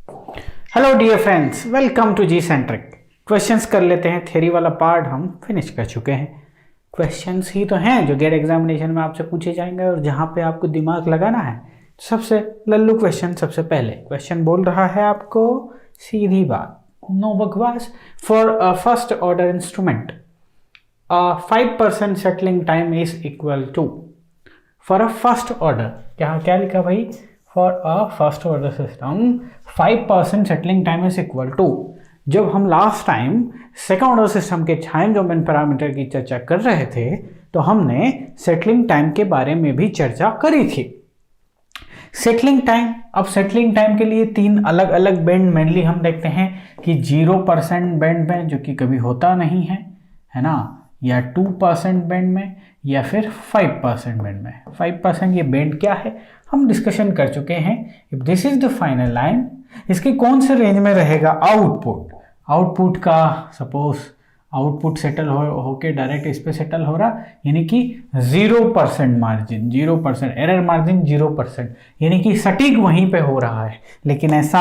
Hello dear friends, welcome to G Centric. Questions कर लेते हैं। थ्योरी वाला पार्ट हम फिनिश कर चुके हैं। क्वेश्चंस ही तो हैं जो गेट एग्जामिनेशन में आपसे पूछे जाएंगे और जहां पे आपको दिमाग लगाना है। सबसे लल्लू क्वेश्चन, सबसे पहले क्वेश्चन बोल रहा है आपको सीधी बात, नो बकवास। For first order instrument 5% settling time is equal to, for a first order क्या लिखा भाई, for a first order system 5% settling time is equal to. जब हम last time second order system के टाइम डोमेन पैरामीटर की चर्चा कर रहे थे तो हमने सेटलिंग टाइम के बारे में भी चर्चा करी थी। सेटलिंग टाइम, अब सेटलिंग टाइम के लिए तीन अलग अलग बैंड मेनली हम देखते हैं कि 0% बैंड में, जो कि कभी होता नहीं है ना, या 2% बैंड में, या फिर 5% बैंड में। 5% ये बैंड क्या है हम डिस्कशन कर चुके हैं। If this is the final line, इसके कौन से रेंज में रहेगा आउटपुट का, सपोज आउटपुट सेटल होके डायरेक्ट इस पे सेटल हो रहा, यानी कि 0% मार्जिन, 0% एरर मार्जिन 0%, यानी कि सटीक वहीं पे हो रहा है। लेकिन ऐसा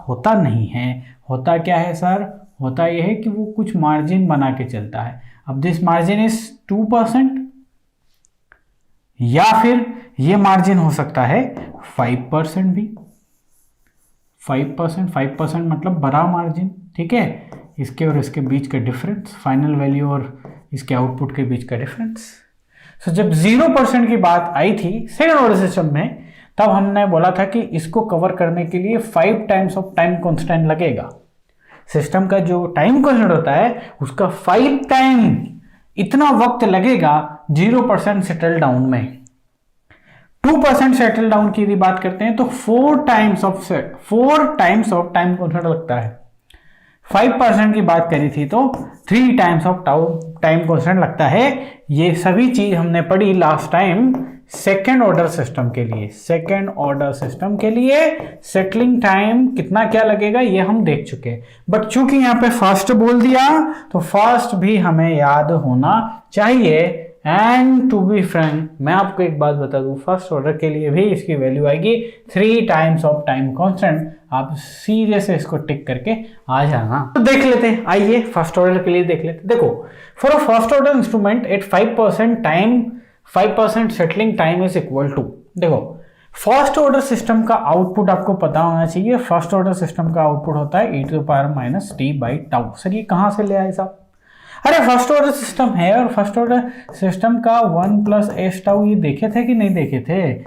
होता नहीं है। होता क्या है सर, होता यह है कि वो कुछ मार्जिन बना के चलता है। अब दिस मार्जिन इज 2%, या फिर ये मार्जिन हो सकता है 5% भी। 5% मतलब बड़ा मार्जिन, ठीक है, इसके और इसके बीच का डिफरेंस, फाइनल वैल्यू और इसके आउटपुट के बीच का डिफरेंस। सो जब 0% की बात आई थी सेकंड ऑर्डर सिस्टम में, तब हमने बोला था कि इसको कवर करने के लिए 5 टाइम्स ऑफ टाइम कांस्टेंट लगेगा। सिस्टम का जो टाइम कांस्टेंट होता है उसका 5 टाइम इतना वक्त लगेगा 0% सेटल डाउन में। 2% सेटल डाउन की यदि बात करते हैं तो 4 टाइम्स ऑफ टाइम कांस्टेंट लगता है। 5% की बात करी थी तो 3 टाइम्स ऑफ टाइम कांस्टेंट लगता है। ये सभी चीज हमने पढ़ी last time second order system के लिए। सेकेंड ऑर्डर सिस्टम के लिए सेटलिंग टाइम कितना क्या लगेगा ये हम देख चुके हैं। बट चूंकि यहाँ पे फर्स्ट बोल दिया तो फर्स्ट भी हमें याद होना चाहिए। एंड टू बी फ्रैंक, मैं आपको एक बात बता दूं, फर्स्ट ऑर्डर के लिए भी इसकी वैल्यू आएगी 3 टाइम्स ऑफ टाइम कांस्टेंट। आप सीधे से इसको टिक करके आ जाना। तो देख लेते हैं, आइए फर्स्ट ऑर्डर के लिए देख लेते हैं। देखो, for a first order instrument at 5% settling time is equal to. देखो, फर्स्ट ऑर्डर सिस्टम का आउटपुट आपको पता होना चाहिए। फर्स्ट ऑर्डर सिस्टम का आउटपुट होता है e⁻t/τ। सर ये कहां से ले आए साहब? अरे फर्स्ट ऑर्डर सिस्टम है और फर्स्ट ऑर्डर सिस्टम का 1+s⁻, ये देखे थे कि नहीं देखे थे?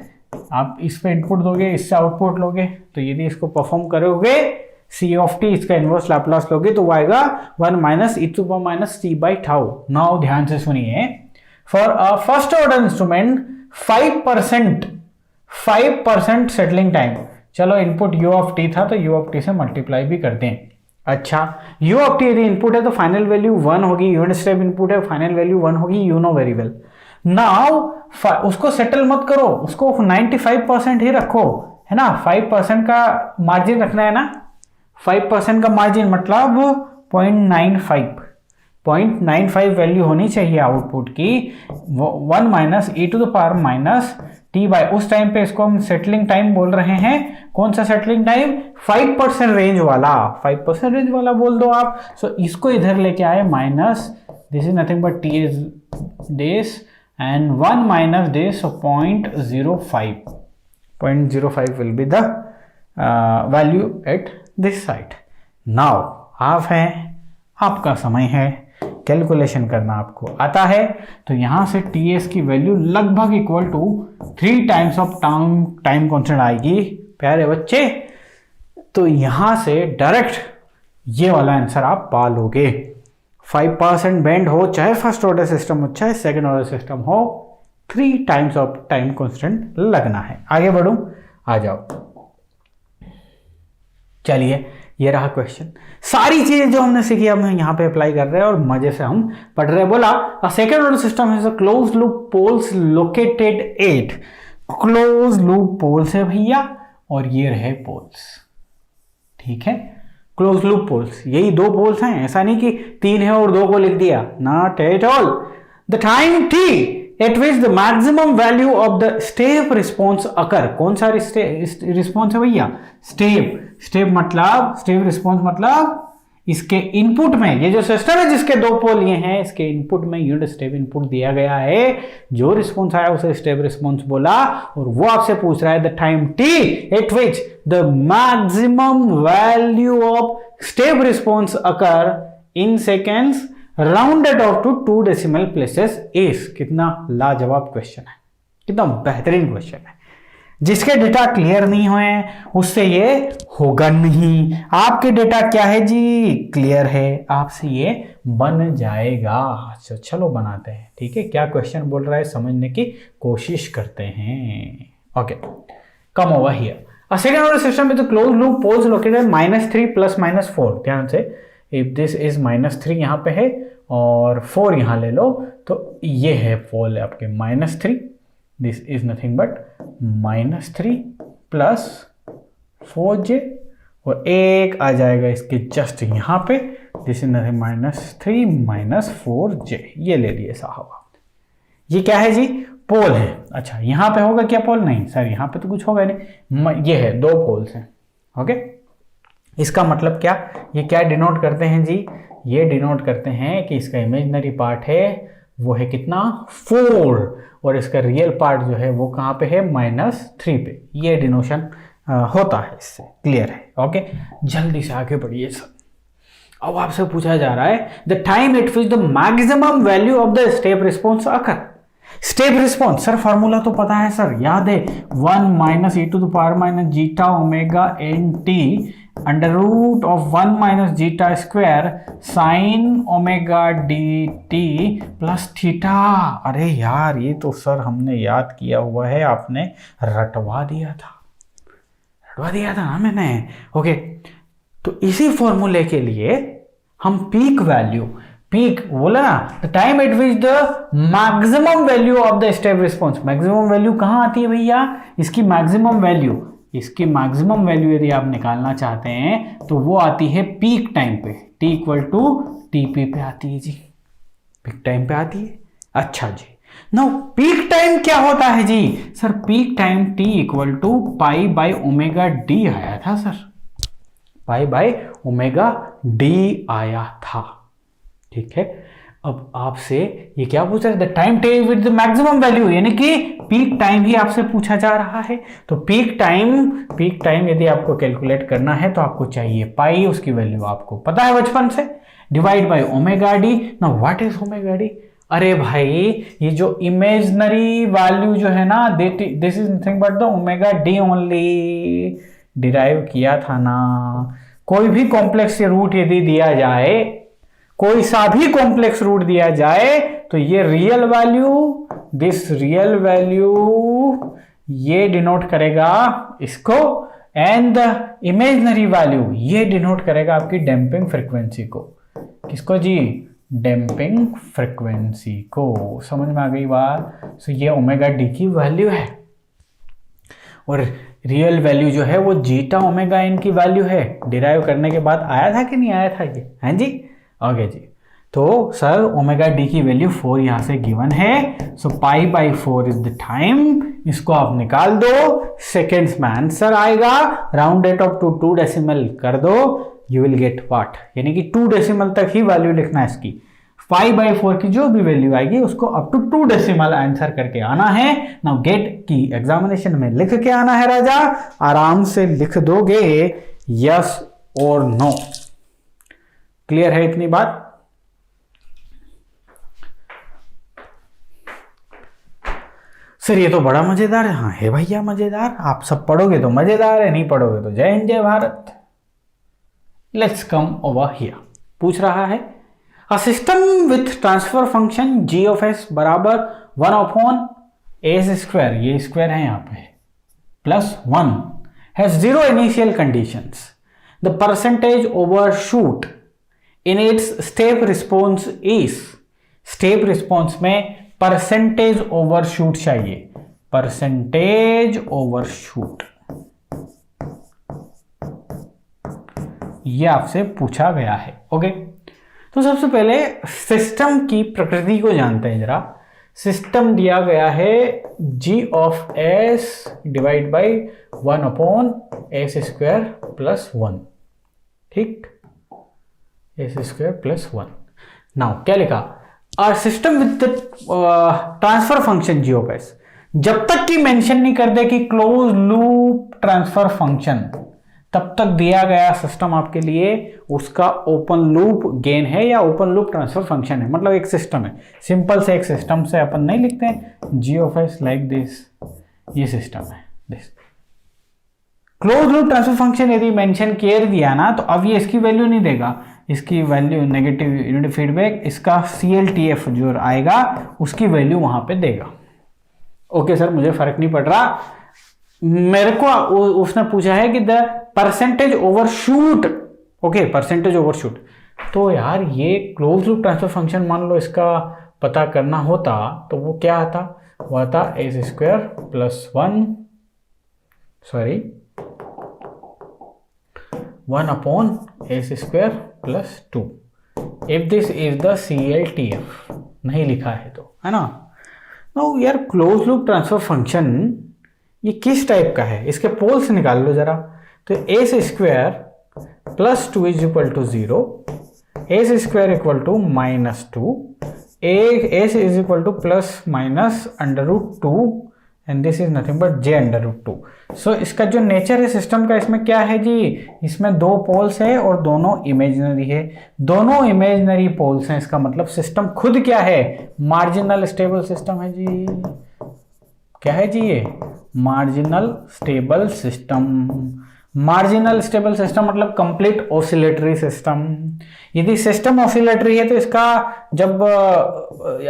आप इस पे इनपुट दोगे, इससे आउटपुट लोगे, तो यदि इसको परफॉर्म करोगे c(t), इसका इनवर्स लैप्लास लोगे तो वो आएगा 1 - e⁻t/τ। नाउ ध्यान से सुनिए, for a first order instrument 5% settling time, चलो इनपुट u(t) था तो u(t) से मल्टीप्लाई भी करते हैं। अच्छा, u(t) यदि इनपुट है तो फाइनल वैल्यू 1 होगी, यूनिट स्टेप इनपुट है, फाइनल वैल्यू 1 होगी, you know very well. Now उसको सेटल मत करो, उसको 95% ही रखो, है ना। 5% का मार्जिन रखना है ना। 5% का मार्जिन मतलब 0.95 वैल्यू होनी चाहिए आउटपुट की। 1 - e⁻t/, उस टाइम पे इसको हम सेटलिंग टाइम बोल रहे हैं। कौन सा सेटलिंग टाइम? 5% रेंज वाला, 5% रेंज वाला बोल दो आप। सो इसको इधर लेके आए minus, this is nothing but t is days and 1 - days, so 0.05 will be the value at this side. Now आप हैं, आपका समय है, कैलकुलेशन करना आपको आता है, तो यहां से ts की वैल्यू लगभग equal to 3 times of time constant आएगी प्यारे बच्चे। तो यहां से डायरेक्ट ये वाला आंसर आप पा लोगे। 5% बैंड हो, चाहे फर्स्ट ऑर्डर सिस्टम हो चाहे सेकंड ऑर्डर सिस्टम हो, 3 टाइम्स ऑफ टाइम कांस्टेंट लगना है। आगे बढ़ूं, आ जाओ, चलिए ये रहा क्वेश्चन। सारी चीजें जो हमने सीखी हम यहाँ पे अप्लाई कर रहे हैं और मजे से हम पढ़ रहे हैं। बोला अ सेकंड ऑर्डर सिस्टम है close loop poles located at, close loop poles है भैया, और ये रहे पोल्स, ठीक है। क्लोज लूप पोल्स, यही 2 पोल्स हैं, ऐसा नहीं कि 3 है और 2 को लिख दिया, not at all. The time t at which the maximum value of the step response occur. कौन सा रिस्पॉन्स है भैया? स्टेप मतलब स्टेप रिस्पॉन्स मतलब इसके इनपुट में, ये जो सिस्टम है जिसके दो पोल ये हैं, इसके इनपुट में यूनिट स्टेप इनपुट दिया गया है, जो रिस्पॉन्स आया उसे स्टेप रिस्पॉन्स बोला, और वो आपसे पूछ रहा है the time t at which the maximum value of step response occur in seconds rounded off to 2 decimal places is. कितना लाजवाब क्वेश्चन है, कितना बेहतरीन क्वेश्चन है। जिसके डेटा क्लियर नहीं हुए उससे ये होगा नहीं। आपके डेटा क्या है जी? क्लियर है, आपसे ये बन जाएगा। अच्छा चलो बनाते हैं, ठीक है। क्या क्वेश्चन बोल रहा है समझने की कोशिश करते हैं। Okay, come over here. A second order system with closed loop poles located -3 + -4। ध्यान से, इफ दिस इज -3 यहां पे है और 4 यहां ले लो, तो ये है पोल आपके -3, this is nothing but -3 + 4j, और एक आ जाएगा इसके जस्ट यहां पे, दिस इज नथिंग -3 - 4j। ये ले लिए साहब। ये क्या है जी? पोल है। अच्छा, यहां पे होगा क्या पोल? नहीं सर, यहां पे तो कुछ होगा नहीं। ये है, 2 पोल्स हैं। ओके, इसका मतलब क्या? ये क्या डिनोट करते हैं जी? ये डिनोट करते हैं कि इसका इमेजिनरी पार्ट है वो है कितना? 4, और इसका रियल पार्ट जो है वो कहाँ पे है? -3 पे। ये डिनोशन होता है इससे। क्लियर है? ओके, जल्दी से आगे बढ़िए सर। अब आपसे पूछा जा रहा है the time eight which the maximum value of the step response occur. Step response sir formula तो पता है सर, याद है, 1 - e to the power -zeta omega nt √1 - zeta square sin omega dt plus theta. अरे यार, ये तो sir हमने याद किया हुआ है, आपने रटवा दिया था ना मैंने। ओके, तो इसी फॉर्मूले के लिए हम पीक वैल्यू, पीक बोला ना, the time eight which the maximum value of the step response. Maximum value कहां आती है भैया? इसकी मैक्सिमम वैल्यू, इसकी मैक्सिमम वैल्यू यदि आप निकालना चाहते हैं तो वो आती है पीक टाइम पे, t = TP पे आती है जी, पीक टाइम पे आती है। अच्छा जी, नाउ पीक टाइम क्या होता है जी? Sir peak time t = π/ω_d आया था सर, π/ω_d आया था। ठीक है, अब आपसे ये क्या पूछ रहा है? The time take with the maximum value, यानी कि पीक टाइम ही आपसे पूछा जा रहा है। तो पीक टाइम यदि आपको कैलकुलेट करना है तो आपको चाहिए पाई, उसकी वैल्यू आपको पता है बचपन से, divide by ω_d। Now what is ω_d? अरे भाई, ये जो इमेजिनरी वैल्यू जो है ना, this is nothing but the ω_d only. Derive किया था ना। कोई भी कॉम्प्लेक्स रूट यदि दिया जाए, कोई सा भी कॉम्प्लेक्स रूट दिया जाए, तो ये real value, this real value, ये डिनोट करेगा इसको, एंड द इमेजिनरी वैल्यू ये डिनोट करेगा आपकी डैम्पिंग फ्रीक्वेंसी को। किसको जी? डैम्पिंग फ्रीक्वेंसी को। समझ में आ गई बात? सो ये ω_d की वैल्यू है, और रियल वैल्यू जो है वो जीटा ω_n की वैल्यू है। डिराइव करने के बाद आया था कि नहीं आया था ये? हैं जी? ओके जी, तो सर ω_d की वैल्यू 4 यहां से गिवन है, सो π/4 इज द टाइम। इसको आप निकाल दो, सेकेंड्स में आंसर आएगा, राउंडेड ऑफ टू 2 डेसिमल कर दो, यू विल गेट व्हाट, यानी कि 2 डेसिमल तक ही वैल्यू लिखना है इसकी। 5/4 की जो भी वैल्यू आएगी उसको अप टू 2 डेसिमल आंसर करके आना है। नाउ गेट की एग्जामिनेशन में लिख के आना है राजा, आराम से लिख दोगे यस और नो। क्लियर है इतनी बात? सर ये तो बड़ा मजेदार है। हाँ है भैया मजेदार, आप सब पढ़ोगे तो मजेदार है, नहीं पढ़ोगे तो जय हिंद जय Bharat. Let's come over here. पूछ रहा है a system with transfer function g of s बराबर 1/s², ये स्क्वायर है यहाँ पे, +1 has 0 initial conditions. The percentage overshoot in its step response is. Step response में परसेंटेज ओवरशूट चाहिए, परसेंटेज ओवरशूट, ये आपसे पूछा गया है। ओके, तो सबसे पहले सिस्टम की प्रकृति को जानते हैं जरा। सिस्टम दिया गया है g of s divide by 1 upon s square plus 1, ठीक, एस स्क्वायर प्लस 1। नाउ क्या लिखा, are system with transfer function G of s, जब तक कि मेंशन नहीं कर दे कि क्लोज लूप ट्रांसफर फंक्शन, तब तक दिया गया सिस्टम आपके लिए उसका ओपन लूप गेन है या ओपन लूप ट्रांसफर फंक्शन है, मतलब एक सिस्टम है। सिंपल से एक सिस्टम से अपन नहीं लिखते हैं जी ऑफ एस लाइक दिस, ये सिस्टम है this. Close loop transfer function यदि मेंशन किए दिया ना, तो अब ये इसकी वैल्यू नहीं देगा, इसकी वैल्यू नेगेटिव यूनिट फीडबैक, इसका CLTF जो आएगा उसकी वैल्यू वहां पे देगा। ओके सर, मुझे फर्क नहीं पड़ रहा, मेरे को उसने पूछा है कि the percentage overshoot, okay percentage overshoot, तो यार ये क्लोज लूप ट्रांसफर फंक्शन मान लो इसका पता करना होता तो वो क्या आता, वो आता S square plus 1 upon s square plus 2 if this is the CLTF, नहीं लिखा है तो, है ना। नो यार, क्लोज लूप ट्रांसफर फंक्शन ये किस टाइप का है, इसके पोल्स निकाल लो जरा। तो s square plus 2 is equal to 0, s square equal to -2, s is equal to plus minus √2 and this is nothing but j √2। So इसका जो नेचर है सिस्टम का, इसमें क्या है जी, इसमें दो पोल्स है और दोनों इमेजिनरी है, दोनों इमेजिनरी पोल्स हैं, इसका मतलब सिस्टम खुद क्या है, मार्जिनल स्टेबल सिस्टम है जी। क्या है जी ये, marginal stable system. Marginal stable system मतलब कंप्लीट ऑसिलेटरी सिस्टम। यदि सिस्टम ऑसिलेटरी है तो इसका जब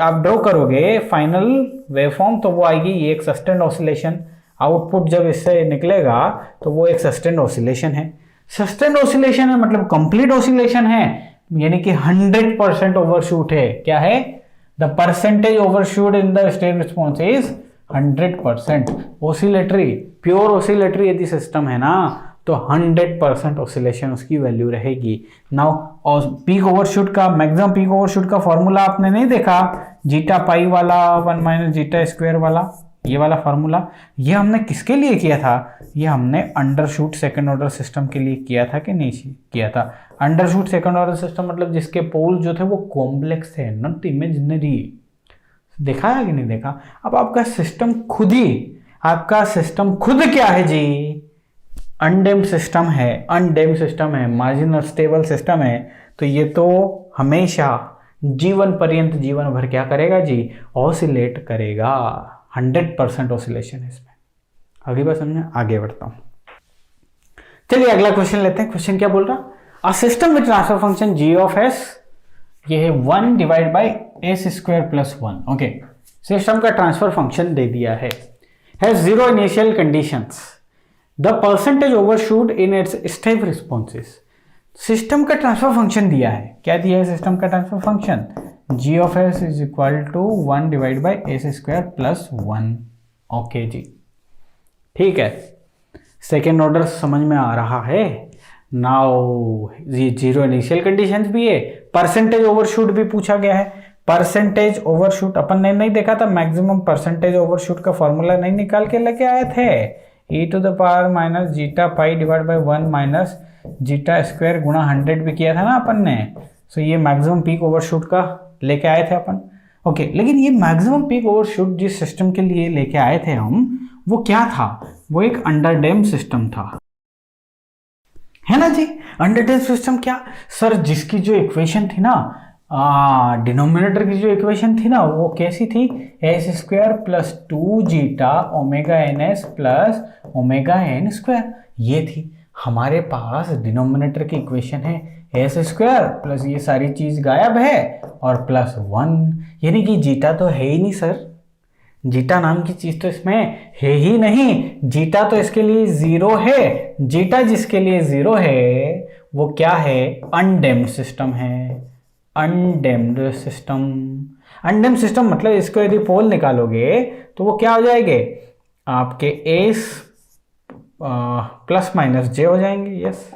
आप ड्रॉ करोगे फाइनल वेवफॉर्म तो वो आएगी ये एक सस्टेन्ड ऑसिलेशन, आउटपुट जब इससे निकलेगा तो वो एक सस्टेन्ड ऑसिलेशन है। सस्टेन्ड ऑसिलेशन है मतलब कंप्लीट ऑसिलेशन है, यानी कि 100% ओवरशूट है। क्या है, the percentage overshoot in the state response is 100%। Oscillatory, pure oscillatory यदि सिस्टम है ना तो 100% ऑसिलेशन उसकी वैल्यू रहेगी। नाउ और पीक ओवरशूट का, मैक्सिमम पीक ओवरशूट का फॉर्मूला आपने नहीं देखा, जीटा पाई वाला 1 माइनस जीटा स्क्वायर वाला, ये वाला फॉर्मूला, ये हमने किसके लिए किया था, ये हमने अंडरशूट सेकंड ऑर्डर सिस्टम के लिए किया था कि नहीं किया था। अंडरशूट सेकंड ऑर्डर सिस्टम मतलब जिसके पोल जो थे वो कॉम्प्लेक्स थे, नॉट इमेजिनरी। देखा है कि नहीं देखा। अब आपका सिस्टम खुद ही, आपका सिस्टम खुद क्या है जी, अनडेम्ड सिस्टम है, अनडेम्ड सिस्टम है, मार्जिनल स्टेबल सिस्टम है, तो ये तो हमेशा जीवन पर्यंत, जीवन भर क्या करेगा जी, ऑसिलेट करेगा। 100% ऑसिलेशन है इसमें। अगली बात समझे, आगे बढ़ता हूं। चलिए अगला क्वेश्चन लेते हैं। क्वेश्चन क्या बोल रहा, a system with transfer function G of S, ये है 1 divide by S square plus 1। Okay, system का ट्रांसफर फंक्शन दे दिया है, has 0 initial conditions, the percentage overshoot in its step responses. System का ट्रांसफर फंक्शन दिया है, क्या दिया है सिस्टम का transfer function, G of S is equal to 1 divide by S square plus 1। Okay जी, ठीक है, सेकेंड ऑर्डर समझ में आ रहा है। नाउ ये 0 इनिशियल कंडीशंस भी है, परसेंटेज ओवरशूट भी पूछा गया है। परसेंटेज ओवरशूट अपन ने नहीं देखा था, मैक्सिमम परसेंटेज ओवरशूट का फॉर्मूला नहीं निकाल के लेके आए थे, e to the power minus zeta pi divide by 1 minus zeta square गुणा 100 भी किया था ना अपन ने। सो ये मैक्सिमम पीक ओवरशूट का लेके आए थे अपन। ओके, लेकिन ये मैक्सिमम पीक ओवरशूट जिस सिस्टम के लिए लेके आए थे हम, वो क्या था, वो एक अंडरडैम्ड सिस्टम था, है ना जी। अंडरडैम्ड सिस्टम क्या सर, जिसकी जो इक्वेशन थी ना, डिनोमिनेटर की जो इक्वेशन थी ना, वो कैसी थी, s square plus 2 zeta omega N S plus omega N square, ये थी। हमारे पास डिनोमिनेटर की इक्वेशन है एस स्क्वायर प्लस ये सारी चीज गायब है और प्लस 1, यानी कि जीटा तो है ही नहीं सर, जीटा नाम की चीज तो इसमें है ही नहीं, जीटा तो इसके लिए 0 है। जीटा जिसके लिए 0 है वो क्या है, अनडेम्ड सिस्टम है, अनडेम्ड सिस्टम। अनडेम्ड सिस्टम मतलब इसको यदि पोल निकालोगे तो वो क्या हो जाएंगे, आपके एस प्लस माइनस जे हो जाएंगे। यस,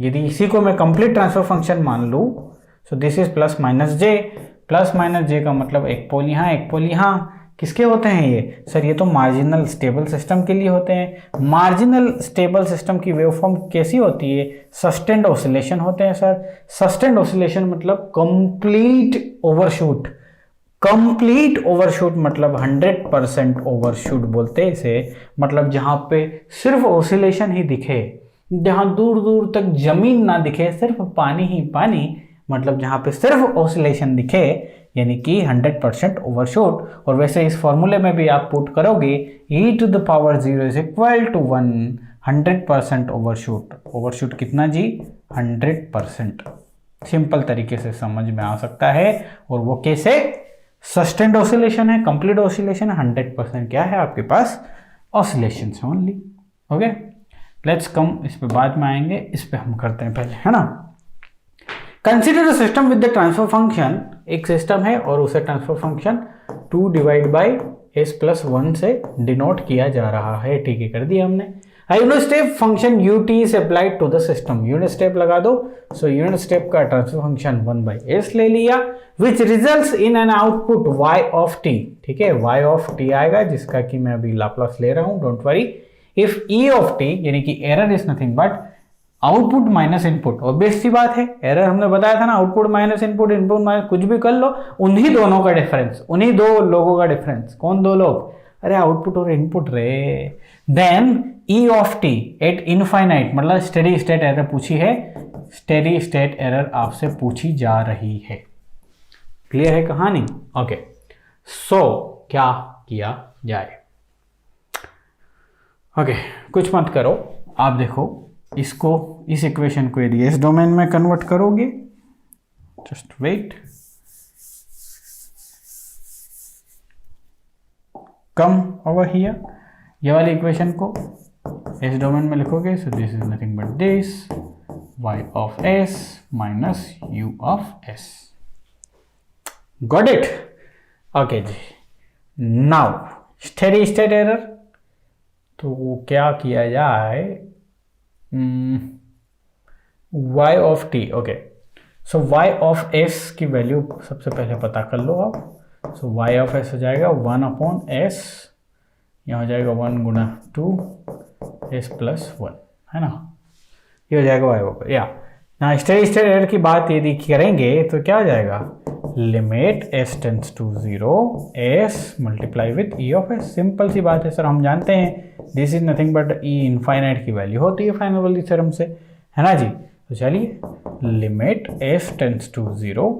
यदि इसी को मैं कंप्लीट ट्रांसफर फंक्शन मान लूं, so this is plus minus J, plus minus J का मतलब एक पोल यहाँ एक पोल यहाँ, किसके होते हैं ये सर? ये तो मार्जिनल स्टेबल सिस्टम के लिए होते हैं। मार्जिनल स्टेबल सिस्टम की वेवफॉर्म कैसी होती है? सस्टेन्ड ऑसिलेशन होते हैं सर। सस्टेन्ड ऑसिलेशन मतलब कंप्लीट ओवरशूट। कंप्लीट ओवरशूट मतलब 100% ओवरशूट बोलते हैं इसे। मतलब जहां पे सिर्फ ऑसिलेशन ही दिखे, जहां दूर दूर तक जमीन ना दिखे, सिर्फ पानी ही पानी, मतलब जहां पे सिर्फ ऑसिलेशन दिखे, यानी कि 100% ओवरशूट। और वैसे इस फॉर्मूले में भी आप पुट करोगे e⁻0 is equal to 1, 100% overshoot. Overshoot कितना जी? 100%। सिंपल तरीके से समझ में आ सकता है। और वो कैसे? सस्टेन्ड ऑसिलेशन है, कंप्लीट ऑसिलेशन है, 100% क्या है आपके पास? Oscillation only. Okay, let's come, इस पे बाद में आएंगे, इस पे हम करते हैं पहले, है ना। Consider system with the transfer function. एक सिस्टम है और उसे ट्रांसफर फंक्शन 2/s+1 से डिनोट किया जा रहा है। ठीक है, कर दिया हमने। Unit step function ut is applied to the system। Unit step लगा दो। सो यूनिट स्टेप का ट्रांसफर फंक्शन 1/s ले लिया, which results in an output y of t। ठीक है, y of t आएगा, जिसका कि मैं अभी लाप्लास ले रहा हूं, don't worry. If e of t यानी कि error is nothing but output minus input. और बेस्ट सी बात है, एरर हमने बताया था ना, output minus input, input minus कुछ भी कर लो, उन्हीं दोनों का डिफरेंस, उन्हीं दो लोगों का डिफरेंस। कौन दो लोग? अरे आउटपुट और इनपुट रे। Then e of t at infinite, मतलब स्टेडी स्टेट एरर पूछी है, स्टेडी स्टेट एरर आपसे पूछी जा रही है। क्लियर है कहानी? ओके, सो क्या किया जाए? ओके, कुछ मत करो, आप देखो इसको, इस इक्वेशन को यदि इस डोमेन में कन्वर्ट करोगे, just wait, come over here, ये वाली इक्वेशन को इस डोमेन में लिखोगे। So this is nothing but this y of s minus u of s। Got it? Okay जी, नाउ स्टेडी स्टेट एरर, तो क्या किया जाए? y of t, okay, so y of s की वैल्यू सबसे पहले पता कर लो आप। सो y of s हो जाएगा 1/s, यहाँ हो जाएगा 1 गुना 2s+1, है ना, ये हो जाएगा y of, या ना स्टेडी स्टेट एरर की बात यदि करेंगे तो क्या हो जाएगा? Limit s tends to 0 s multiply with e of s। Simple सी बात है सर, हम जानते हैं this is nothing but e infinite की वैल्यू होती है फाइनल वाली थ्योरम से, है ना जी। तो चलिए, लिमिट s टेंड्स टू 0,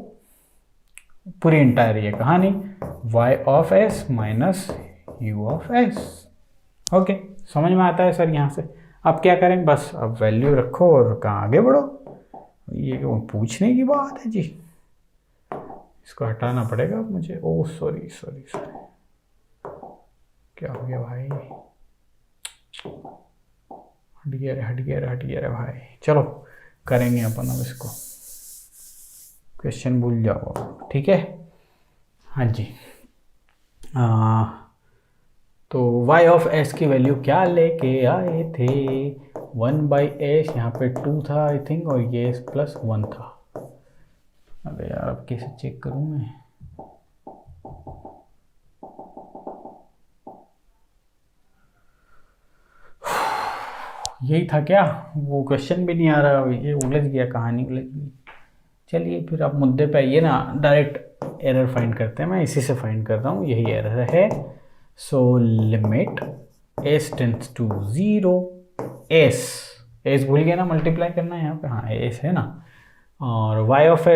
पूरी इंटायर ये कहानी y of s minus u of s। Okay, समझ में आता है सर यहाँ से? अब क्या करें? बस अब वैल्यू रखो और कहाँ आगे बढ़ो। ये पूछने की बात है जी, इसको हटाना पड़ेगा मुझे। ओ सॉरी सॉरी सॉरी, क्या हो गया भाई? हट गया रे भाई। चलो करेंगे अपन अब इसको, क्वेश्चन भूल जाओ, ठीक है। हाँ जी, तो y of s की वैल्यू क्या लेके आए थे? 1/s, यहाँ पे 2 था आई थिंक, और ये s+1 था। अबे यार, अब कैसे चेक करूँ मैं? यही था क्या? वो क्वेश्चन भी नहीं आ रहा, ये उलझ गया, कहानी उलझ गई। चलिए फिर आप मुद्दे पे आइए ना, डायरेक्ट एरर फाइंड करते हैं। मैं इसी से फाइंड कर रहा हूँ, यही एरर है। So limit s tends to 0, s भूल गया ना, मल्टीप्लाई करना है यहाँ पे, हाँ s है ना, और y of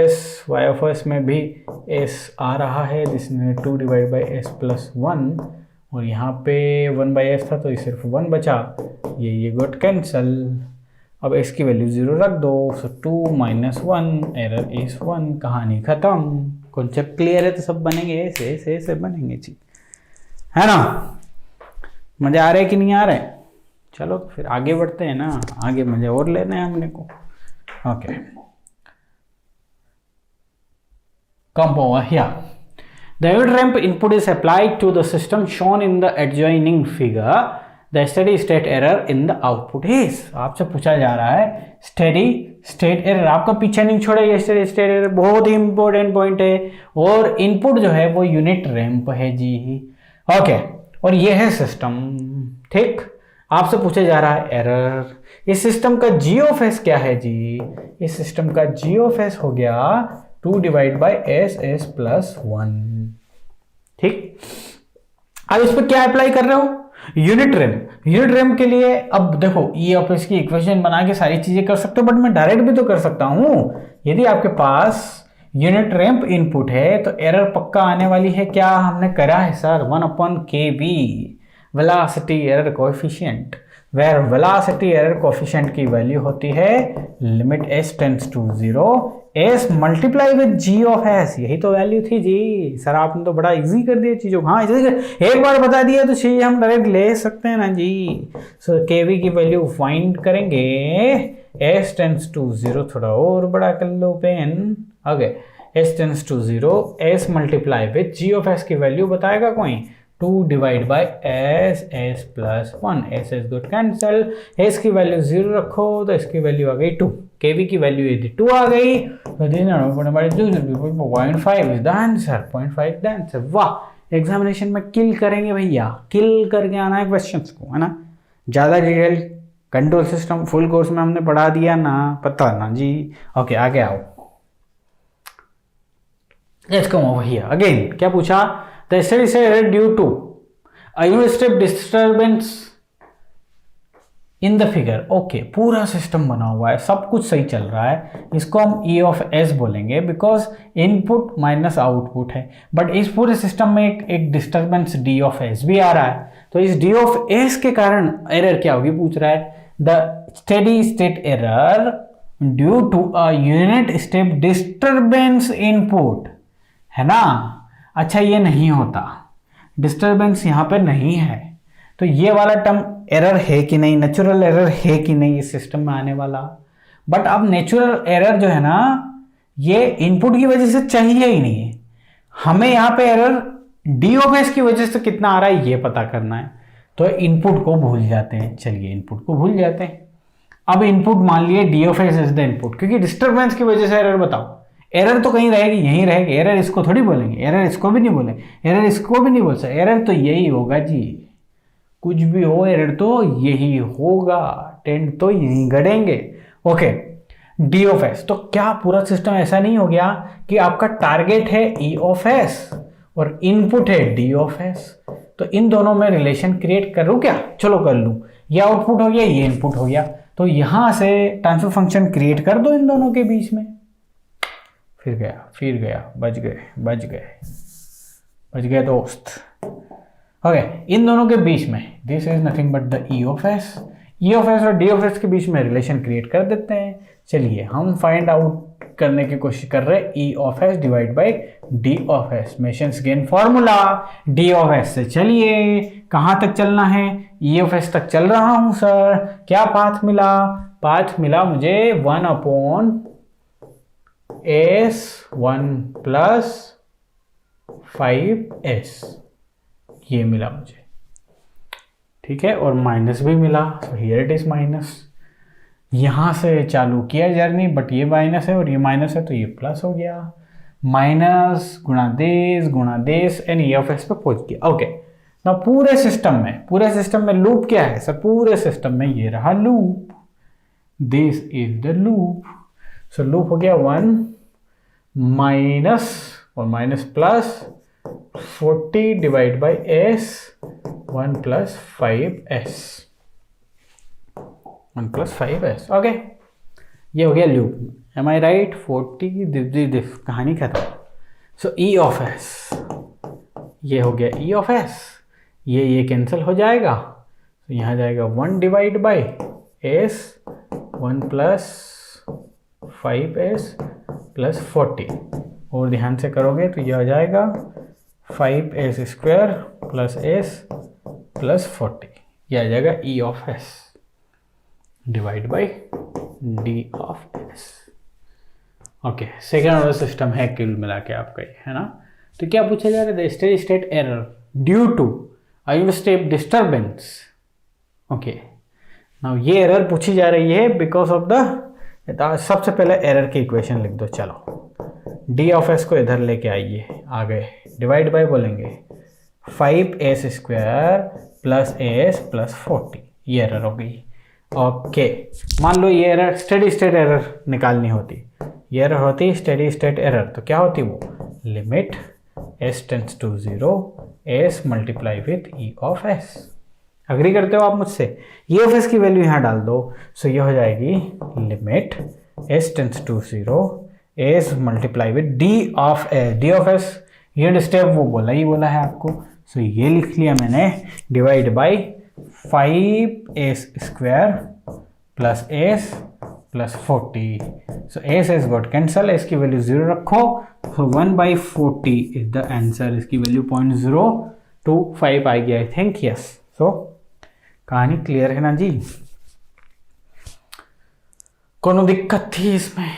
s में भी s आ रहा है, जिसमें 2/s+1, और यहाँ पे 1/s था तो ये सिर्फ 1 बचा, ये गोट कैंसल। अब s की वैल्यू 0 रख दो। सो 2 - 1 एरर इज 1, कहानी खत्म। कॉन्सेप्ट क्लियर है तो सब बनेंगे ऐसे बनेंगे जी, है ना। मजे आ रहे कि नहीं आ रहे? चलो फिर आगे बढ़ते हैं ना, आगे मजे और लेने हैं हमने को। Okay, come over here. The unit ramp input is applied to the system shown in the adjoining figure. The steady state error in the output is, आपसे पूछा जा रहा है स्टेडी स्टेट एरर, आपका पीछे नहीं छोड़ेगा। स्टेडी स्टेट एरर बहुत ही इंपॉर्टेंट पॉइंट है, और इनपुट जो है वो यूनिट रैंप है जी। ओके, और ये है सिस्टम, ठीक। आपसे पूछा जा रहा है एरर। इस सिस्टम का जी ऑफ एस क्या है जी? इस सिस्टम का जी ऑफ एस हो गया 2 divide by S S plus 1, ठीक। अब इस पर क्या अप्लाई कर रहे हो? Unit ramp. यूनिट रैंप के लिए अब देखो ई ऑफ एस की इक्वेशन बना के सारी चीजें कर सकते हो, बट मैं डायरेक्ट भी तो कर सकता हूं। यदि आपके पास यूनिट रैंप इनपुट है तो एरर पक्का आने वाली है। क्या हमने करा है sir? 1/kb velocity error coefficient, where velocity error coefficient की वैल्यू होती है limit s tends to 0 s multiply with g of s। यही तो वैल्यू थी जी। सर आपने तो बड़ा इजी कर दिया चीजों को। हाँ, एक बार बता दिया तो चीज हम डायरेक्ट ले सकते हैं ना जी। सो kv की वैल्यू फाइंड करेंगे, s टेंड्स टू 0, थोड़ा और बड़ा कर लो pen. Okay, s tends to 0 s multiply with g of s की वैल्यू बताएगा कोई 2 divide by S S plus 1। S S good cancel, S की वैल्यू 0 रखो तो इसकी वैल्यू आ गई 2। केवी की वैल्यू यदि 2 आ गई तो 0.5 is the answer. 0.5 the answer. वाह, एग्जामिनेशन में किल करेंगे भैया, किल करके आना है क्वेश्चंस को, है ना। ज़्यादा detail control system full course में हमने पढ़ा दिया ना, पता ना जी। ओके, आगे आओ। Let's come over here again. क्या पूछा? The steady state error due to a unit step disturbance in the figure। Okay, पूरा सिस्टम बना हुआ है, सब कुछ सही चल रहा है। इसको हम E ऑफ S बोलेंगे बिकॉज इनपुट माइनस आउटपुट है। बट इस पूरे सिस्टम में एक डिस्टर्बेंस D ऑफ S भी आ रहा है। तो इस D ऑफ S के कारण एरर क्या होगी पूछ रहा है। The steady state error due to a unit step disturbance input, है ना। अच्छा, ये नहीं होता, डिस्टरबेंस यहां पे नहीं है, तो ये वाला टर्म एरर है कि नहीं, नेचुरल एरर है कि नहीं इस सिस्टम में आने वाला। बट अब नेचुरल एरर जो है ना, ये इनपुट की वजह से चाहिए ही नहीं है हमें। यहां पे एरर डी ऑफ एस की वजह से कितना आ रहा है ये पता करना है, तो इनपुट को भूल जाते हैं। चलिए, इनपुट को भूल जाते हैं। अब इनपुट मान लिए D of S is the input, क्योंकि डिस्टर्बेंस की वजह से एरर बताओ। एरर तो कहीं रहेगी, यहीं रहेगी। एरर इसको थोड़ी बोलेंगे, एरर इसको भी नहीं बोलेंगे, एरर इसको भी नहीं बोल सकते। एरर तो यही होगा जी, कुछ भी हो एरर तो यही होगा, टेंट तो यहीं गड़ेंगे। Okay, D of S. तो क्या पूरा सिस्टम ऐसा नहीं हो गया कि आपका टारगेट है ई ऑफ एस और इनपुट है डी ऑफ एस? तो इन दोनों में रिलेशन क्रिएट करूं क्या? चलो कर लूं। ये आउटपुट हो गया, ये इनपुट हो गया, तो यहां से ट्रांसफर फंक्शन क्रिएट कर दो इन दोनों के बीच में। फिर गया, बच गए दोस्त। ओके, इन दोनों के बीच में this is nothing but the E of S. E of S और डी ऑफ एस के बीच में रिलेशन क्रिएट कर देते हैं। चलिए, हम फाइंड आउट करने की कोशिश कर रहे हैं E of S divide by D of S. Mason's gain formula D of S से। चलिए, कहाँ तक चलना है? ई ऑफ एस तक चल रहा हूं सर। क्या पाथ मिला? पाथ मिला मुझे 1/s 1 प्लस 5s, ये मिला मुझे, ठीक है। और माइनस भी मिला, so here it is minus. यहां से चालू किया जर्नी, बट ये माइनस है और ये माइनस है, तो ये प्लस हो गया। माइनस गुणा देश एंड ई ऑफ एस पे पहुंच गया। ओके, ना पूरे सिस्टम में लूप क्या है सर? पूरे सिस्टम में ये रहा loop, this is the loop. So loop हो गया 1 माइनस और minus plus 40 divide by s 1 plus 5s 1 plus 5s। Okay, ये हो गया loop. Am I right? 40 this कहानी खत्म। सो ई ऑफ एस, ये हो गया ई ऑफ एस। ये कैंसिल हो जाएगा, तो यहाँ जाएगा 1 divide by s 1 plus 5s plus 40, और ध्यान से करोगे तो यह आ जाएगा 5s square plus s plus 40, यह आ जाएगा e of s divide by d of s। Okay, second order system है कुल मिला के आपका, है ना। तो क्या पूछा जा रहा है? The steady state error due to a unit step disturbance okay, now ये एरर पूछी जा रही है बिकॉज ऑफ द, सबसे पहले एरर की इक्वेशन लिख दो। चलो डी ऑफ एस को इधर लेके आइए, आ गए, डिवाइड बाय बोलेंगे 5s square plus S plus 40, ये एरर हो गई। ओके, मान लो ये एरर स्टेडी स्टेट एरर निकालनी होती, ये एरर होती स्टेडी स्टेट एरर, तो क्या होती वो, limit s tends to 0 s multiply with e of s। Agree करते हो आप मुझसे? e ऑफ s की वैल्यू यहाँ डाल दो, सो ये हो जाएगी limit s tends to 0 s multiply with d of s। d of s unit step वो बोला ही बोला है आपको, सो ये लिख लिया मैंने, divide by 5s square plus s plus 40, so s got cancel, s की वैल्यू 0 रखो, सो 1/40 इज द आंसर, इसकी वैल्यू 0.025 आएगी आई थिंक, यस। सो कहानी क्लियर है ना जी? कोनो दिक्कत थी इसमें?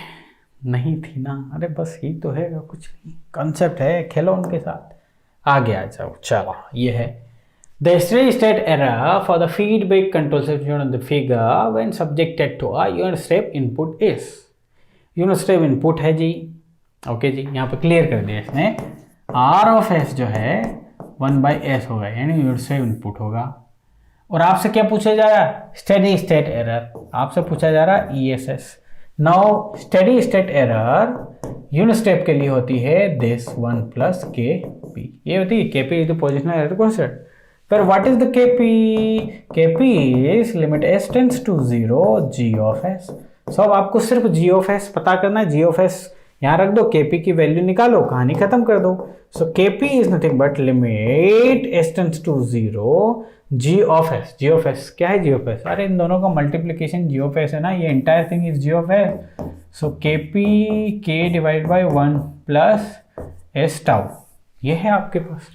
नहीं थी ना? अरे बस ही तो है, कुछ नहीं, कंसेप्ट है, खेलो उनके साथ, आगे आ जाओ। चलो ये है the steady state error for the feedback control system on the figure when subjected to a unit step input is, unit step input है जी। ओके जी, यहाँ पे क्लियर कर दिया इसने, r ऑफ s जो है 1/s होगा, यानी यूनिट स्टेप इनपुट होगा। और आपसे क्या पूछा जा रहा है? स्टेडी स्टेट एरर, आपसे पूछा जा रहा है ESS। Now steady state error unit step के लिए होती है दिस 1 प्लस KP, ये होती है KP is the positional error constant. पर what is the KP? KP is limit s tends to 0 g of s। So अब आपको सिर्फ g ऑफ s पता करना है, g ऑफ s यहाँ रख दो, KP की वैल्यू निकालो, कहानी खत्म कर दो। So KP is nothing but limit s tends to 0 g of s। g of s क्या है? g ऑफ s, अरे इन दोनों का मल्टीप्लीकेशन g ऑफ s है ना, ये entire thing is g of s। So KP k divide by 1 plus s tau, ये है आपके पास,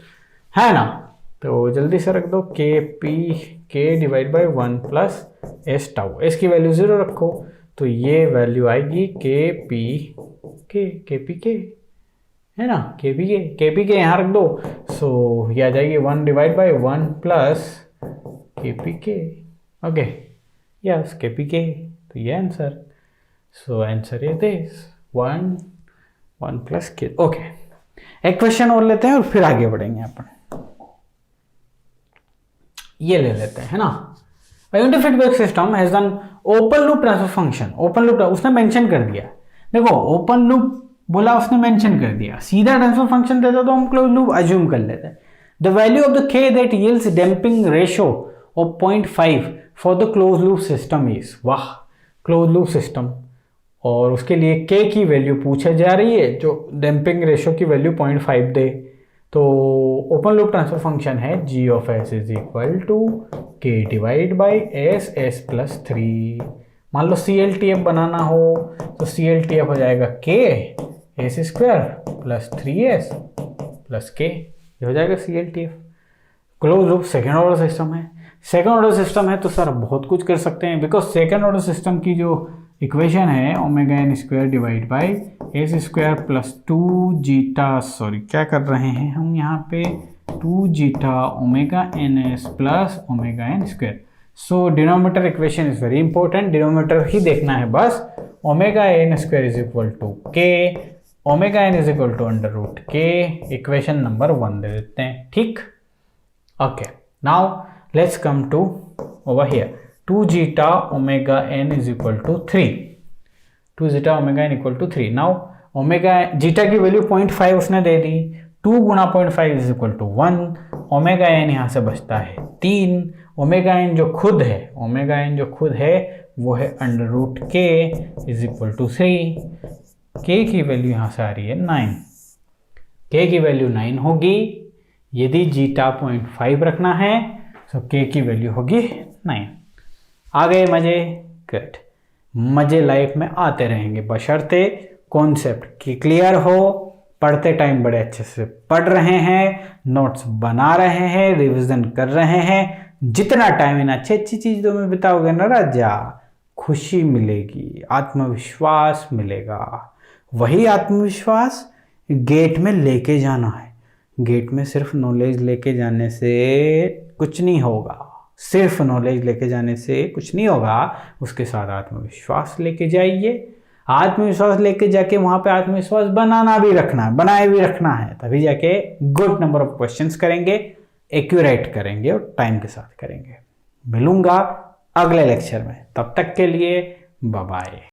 है ना? तो जल्दी से रख दो, KP k divide by 1 plus s tau, s की वैल्यू 0 रखो, तो ये वैल्यू आएगी KP k, है ना, KP k यहाँ रख दो, सो ये आ जाएगी 1 divide by 1 plus KP k। Okay, yes KP k, तो ये answer, so answer is this 1 plus k। Okay, एक क्वेश्चन और लेते हैं और फिर आगे बढ़ेंगे अपन, ये ले लेते हैं, है ना। Unit feedback system has done open loop transfer function, open loop उसने मेंशन कर दिया, देखो ओपन लूप बोला उसने मेंशन कर दिया, सीधा ट्रांसफर फंक्शन देता तो हम क्लोज लूप अज्यूम कर लेते हैं। The value of the k that yields damping ratio of 0.5 for the close loop system is, वाह, क्लोज लूप सिस्टम, और उसके लिए k की वैल्यू पूछे जा रही है जो डैम्पिंग रेशियो की वैल्यू 0.5 दे, तो ओपन लूप ट्रांसफर फंक्शन है g of s is equal to k divide by s plus 3। मान लो CLTF बनाना हो तो CLTF हो जाएगा k s square plus 3s plus k, ये हो जाएगा CLTF। Close loop second order system है, सेकेंड ऑर्डर सिस्टम है तो सर बहुत कुछ कर सकते हैं, बिकॉज सेकेंड ऑर्डर सिस्टम की जो इक्वेशन है omega n square divide by S square plus 2 zeta, sorry क्या कर रहे हैं हम यहाँ पे, 2 zeta omega N S plus omega N square. So denominator equation is very important, denominator ही देखना है बस, omega N square is equal to K, omega N is equal to under root K, equation number 1 दे देते हैं, ठीक। Okay, now let's come to over here, 2 zeta omega N is equal to 3, 2 zeta omega n equal to 3। Now omega zeta की value 0.5 उसने दे दी, 2 गुना 0.5 is equal to 1, omega n यहाँ से बचता है 3, ओमेगा एन जो खुद है, ओमेगा एन जो खुद है वो है अंडर रूट के इज इक्वल टू 3, के की वैल्यू यहाँ से आ रही है 9, के की वैल्यू 9 होगी, यदि जीटा 0.5 रखना है तो के की वैल्यू होगी 9। आ गए मजे? गुड, मजे लाइफ में आते रहेंगे बशर्ते कॉन्सेप्ट की क्लियर हो, पढ़ते टाइम बड़े अच्छे से पढ़ रहे हैं, नोट्स बना रहे हैं, रिवीजन कर रहे हैं, जितना टाइम इन अच्छी अच्छी चीज़ों में बिताओगे ना राजा, खुशी मिलेगी, आत्मविश्वास मिलेगा। वही आत्मविश्वास गेट में लेके जाना है, गेट में सिर्फ नॉलेज लेके जाने से कुछ नहीं होगा, सिर्फ नॉलेज लेके जाने से कुछ नहीं होगा, उसके साथ आत्मविश्वास लेके जाइए। आत्मविश्वास लेके जाके वहां पे आत्मविश्वास बनाए भी रखना है, तभी जाके गुड नंबर ऑफ क्वेश्चंस करेंगे, एक्यूरेट करेंगे और टाइम के साथ करेंगे। मिलूंगा अगले लेक्चर में, तब तक के लिए बाय बाय।